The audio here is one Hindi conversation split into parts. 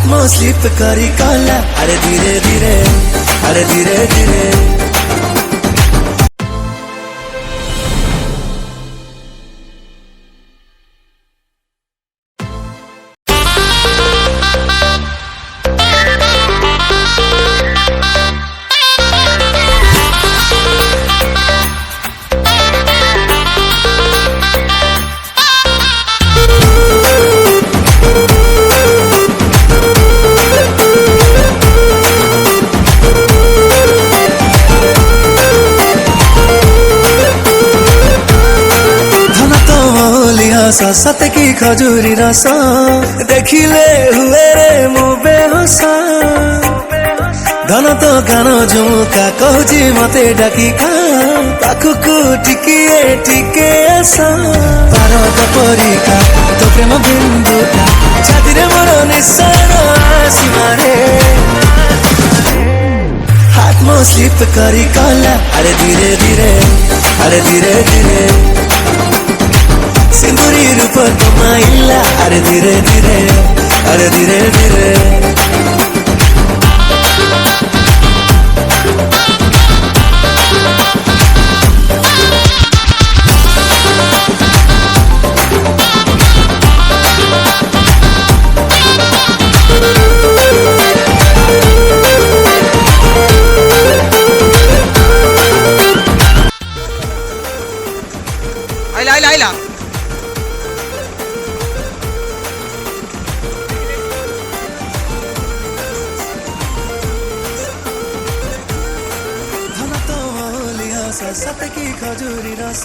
मो स्लिप करी कला अरे धीरे धीरे अरे धीरे धीरे सत की खजूरी रस देखिले हुए रे मो बेहोस धन तो गान झुमुका कहूची मते डाकी पाखुकु टिकिए टिके आस पारद परिका तो प्रेम बिंदुटा छाती रे मोर निशान आसीमारे हाथ मो स्लिप करी कला अरे धीरे धीरे अरे धीरे धीरे सिंदूरी रूप कमाइला अरे धीरे धीरे अरे धीरे धीरे आइला आइला आइला सत की खजूरी रस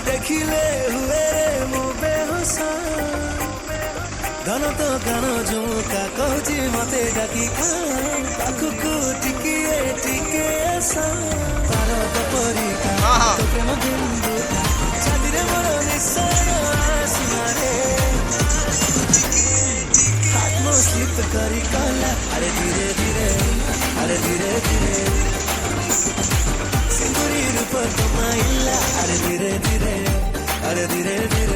देखिले हुए मो बेहोस धन तो गान झुमुका कहूची मते डाकी पाखुकु टिकिए टिके आस पारद परिका तो प्रेम बिंदुटा छाती रे मोर निशान आसीमारे हाथ मो स्लिप करी कला अरे धीरे धीरे अरे धीरे धीरे सिंदूरी रूप कमाइला अरे धीरे धीरे अरे धीरे धीरे